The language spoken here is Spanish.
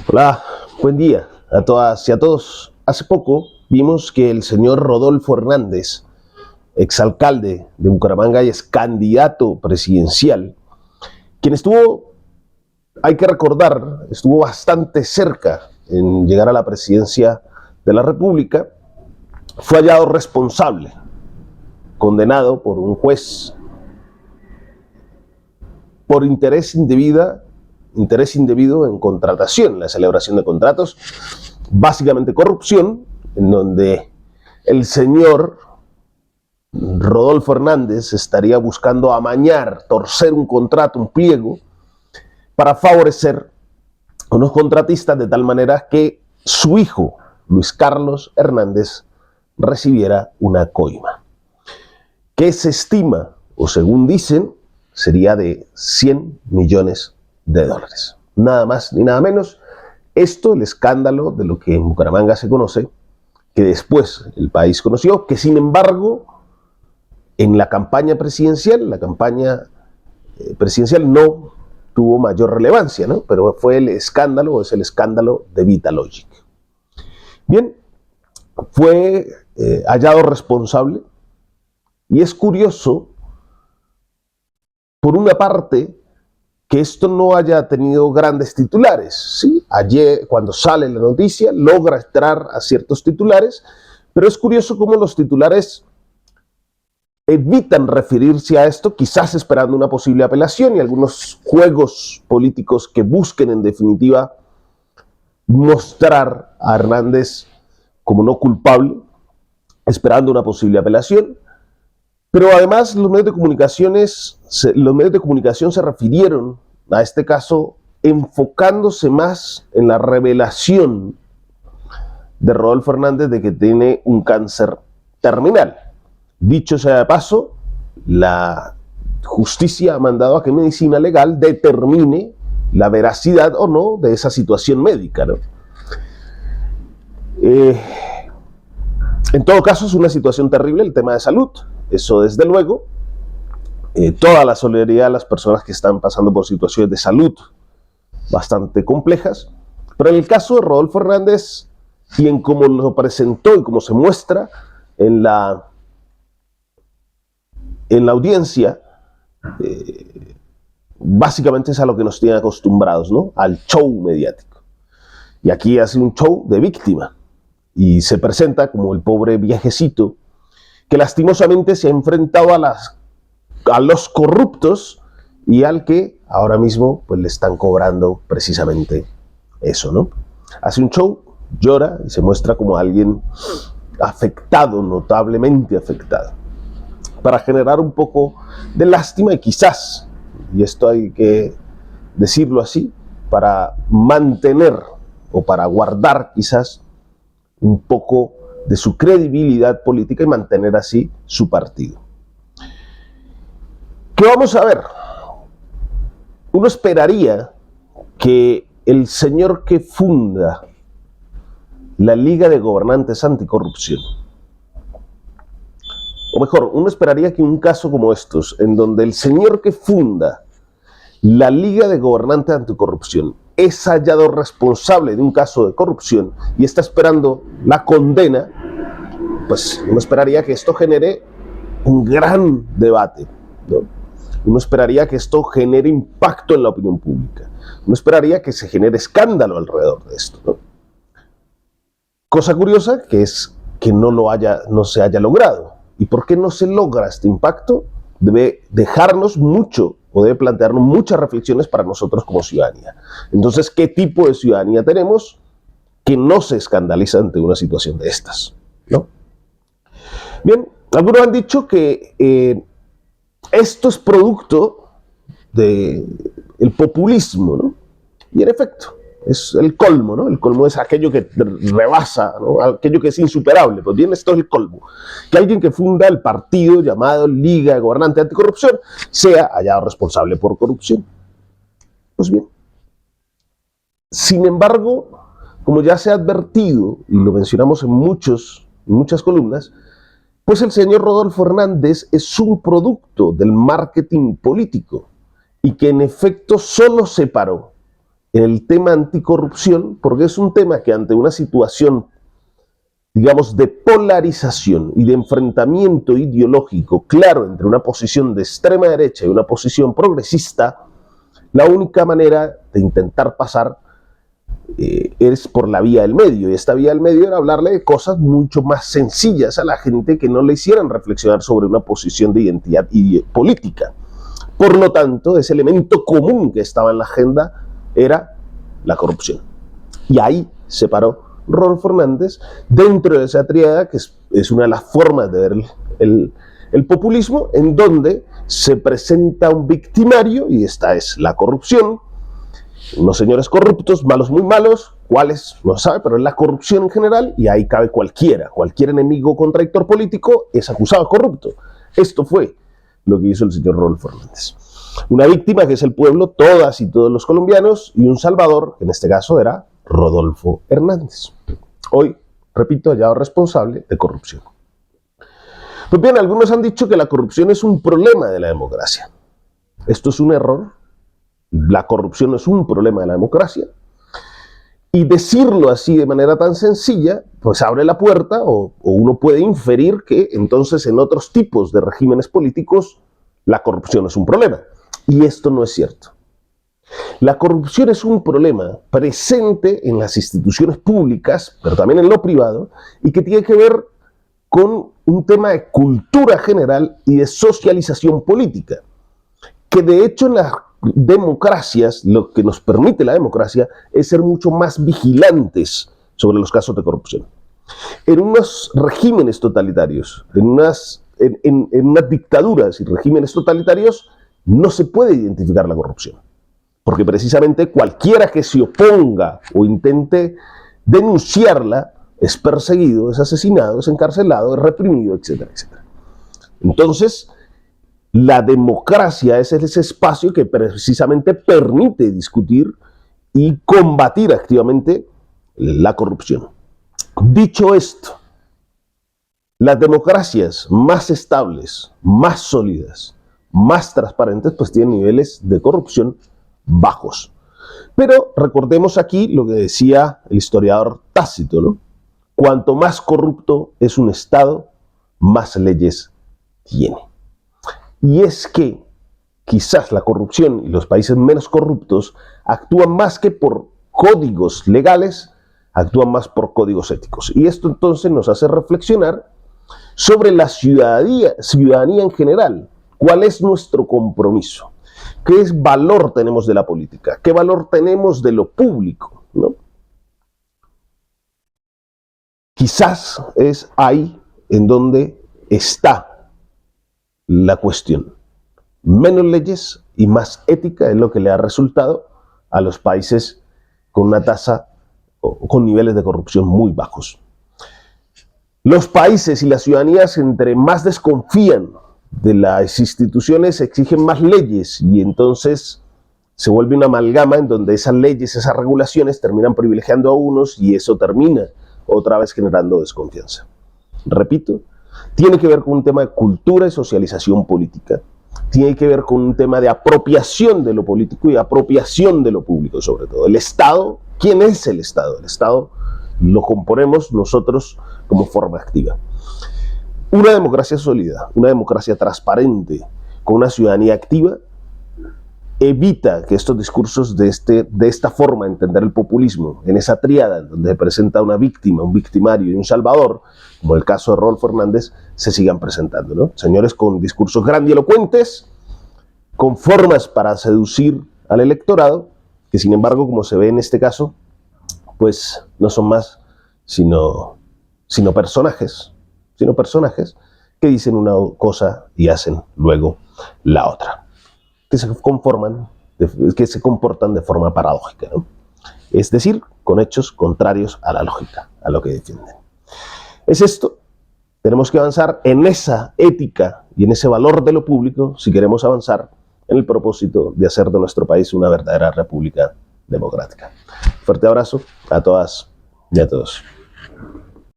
Hola, buen día a todas y a todos. Hace poco vimos que el señor Rodolfo Hernández, exalcalde de Bucaramanga y ex candidato presidencial, quien estuvo, hay que recordar, estuvo bastante cerca en llegar a la presidencia de la República, fue hallado responsable, condenado por un juez por interés indebido en contratación, en la celebración de contratos, básicamente corrupción, en donde el señor Rodolfo Hernández estaría buscando amañar, torcer un contrato, un pliego, para favorecer a unos contratistas de tal manera que su hijo, Luis Carlos Hernández, recibiera una coima, que se estima, o según dicen, sería de 100 millones de dólares. Nada más ni nada menos. Esto, el escándalo de lo que en Bucaramanga se conoce, que después el país conoció, que sin embargo en la campaña presidencial no tuvo mayor relevancia, ¿no? Pero fue el escándalo, es el escándalo de Vitalogic. Bien, fue hallado responsable y es curioso, por una parte, que esto no haya tenido grandes titulares, ¿sí? Ayer, cuando sale la noticia, logra entrar a ciertos titulares, pero es curioso cómo los titulares evitan referirse a esto, quizás esperando una posible apelación y algunos juegos políticos que busquen, en definitiva, mostrar a Hernández como no culpable, esperando una posible apelación. Pero además los medios de comunicación se refirieron a este caso enfocándose más en la revelación de Rodolfo Hernández de que tiene un cáncer terminal. Dicho sea de paso, la justicia ha mandado a que medicina legal determine la veracidad o no de esa situación médica, ¿no? En todo caso, es una situación terrible el tema de salud. Eso desde luego, toda la solidaridad a las personas que están pasando por situaciones de salud bastante complejas, pero en el caso de Rodolfo Hernández y en cómo lo presentó y cómo se muestra en la audiencia, básicamente es a lo que nos tienen acostumbrados, ¿no? Al show mediático. Y aquí hace un show de víctima y se presenta como el pobre viejecito que lastimosamente se ha enfrentado a los corruptos y al que ahora mismo pues le están cobrando precisamente eso, ¿no? Hace un show, llora y se muestra como alguien afectado, notablemente afectado, para generar un poco de lástima y quizás, y esto hay que decirlo así, para mantener o para guardar quizás un poco de su credibilidad política y mantener así su partido. ¿Qué vamos a ver? Uno esperaría que el señor que funda la Liga de Gobernantes Anticorrupción, o mejor, uno esperaría que un caso como estos, en donde el señor que funda la Liga de Gobernantes Anticorrupción es hallado responsable de un caso de corrupción y está esperando la condena, pues uno esperaría que esto genere un gran debate, ¿no? Uno esperaría que esto genere impacto en la opinión pública. Uno esperaría que se genere escándalo alrededor de esto, ¿no? Cosa curiosa que es que no se haya logrado. ¿Y por qué no se logra este impacto? Debe dejarnos mucho o debe plantearnos muchas reflexiones para nosotros como ciudadanía. Entonces, ¿qué tipo de ciudadanía tenemos que no se escandaliza ante una situación de estas, ¿no? Bien, algunos han dicho que esto es producto del populismo, ¿no? Y en efecto, es el colmo, ¿no? El colmo es aquello que rebasa, ¿no? Aquello que es insuperable. Pues bien, esto es el colmo. Que alguien que funda el partido llamado Liga de Gobernantes Anticorrupción sea hallado responsable por corrupción. Pues bien. Sin embargo, como ya se ha advertido, y lo mencionamos en muchas columnas, pues el señor Rodolfo Hernández es un producto del marketing político y que en efecto solo se paró en el tema anticorrupción, porque es un tema que ante una situación, digamos, de polarización y de enfrentamiento ideológico claro entre una posición de extrema derecha y una posición progresista, la única manera de intentar pasar es por la vía del medio. Y esta vía del medio era hablarle de cosas mucho más sencillas a la gente que no le hicieran reflexionar sobre una posición de identidad política. Por lo tanto, ese elemento común que estaba en la agenda era la corrupción. Y ahí se paró Rodolfo Hernández dentro de esa tríada que es una de las formas de ver el populismo, en donde se presenta un victimario, y esta es la corrupción, unos señores corruptos, malos, muy malos, cuáles no se sabe, pero es la corrupción en general, y ahí cabe cualquiera, cualquier enemigo contradictor político es acusado de corrupto. Esto fue lo que hizo el señor Rodolfo Hernández. Una víctima que es el pueblo, todas y todos los colombianos, y un salvador, que en este caso era Rodolfo Hernández. Hoy, repito, hallado responsable de corrupción. Pues bien, algunos han dicho que la corrupción es un problema de la democracia. Esto es un error. La corrupción no es un problema de la democracia. Y decirlo así de manera tan sencilla, pues abre la puerta, o uno puede inferir que entonces en otros tipos de regímenes políticos la corrupción es un problema. Y esto no es cierto. La corrupción es un problema presente en las instituciones públicas, pero también en lo privado, y que tiene que ver con un tema de cultura general y de socialización política, que de hecho en las democracias, lo que nos permite la democracia es ser mucho más vigilantes sobre los casos de corrupción. En unos regímenes totalitarios, en unas dictaduras y regímenes totalitarios, no se puede identificar la corrupción, porque precisamente cualquiera que se oponga o intente denunciarla es perseguido, es asesinado, es encarcelado, es reprimido, etcétera, etcétera. Entonces, la democracia es ese espacio que precisamente permite discutir y combatir activamente la corrupción. Dicho esto, las democracias más estables, más sólidas, más transparentes, pues tienen niveles de corrupción bajos. Pero recordemos aquí lo que decía el historiador Tácito, ¿no? Cuanto más corrupto es un Estado, más leyes tiene. Y es que quizás la corrupción y los países menos corruptos actúan más que por códigos legales, actúan más por códigos éticos. Y esto entonces nos hace reflexionar sobre la ciudadanía en general. ¿Cuál es nuestro compromiso? ¿Qué valor tenemos de la política? ¿Qué valor tenemos de lo público? ¿No? Quizás es ahí en donde está la cuestión. Menos leyes y más ética es lo que le ha resultado a los países con una tasa o con niveles de corrupción muy bajos. Los países y las ciudadanías, entre más desconfían de las instituciones, exigen más leyes, y entonces se vuelve una amalgama en donde esas leyes, esas regulaciones terminan privilegiando a unos, y eso termina otra vez generando desconfianza. Repito, tiene que ver con un tema de cultura y socialización política, tiene que ver con un tema de apropiación de lo político y apropiación de lo público, sobre todo. El Estado, ¿quién es el Estado? El Estado lo componemos nosotros como forma activa. Una democracia sólida, una democracia transparente, con una ciudadanía activa, evita que estos discursos de esta forma de entender el populismo, en esa tríada en donde se presenta una víctima, un victimario y un salvador, como el caso de Rodolfo Hernández, se sigan presentando, ¿no? Señores con discursos grandilocuentes, con formas para seducir al electorado, que sin embargo, como se ve en este caso, pues no son más sino personajes que dicen una cosa y hacen luego la otra, que se comportan de forma paradójica, ¿no? Es decir, con hechos contrarios a la lógica, a lo que defienden. Es esto, tenemos que avanzar en esa ética y en ese valor de lo público si queremos avanzar en el propósito de hacer de nuestro país una verdadera república democrática. Fuerte abrazo a todas y a todos.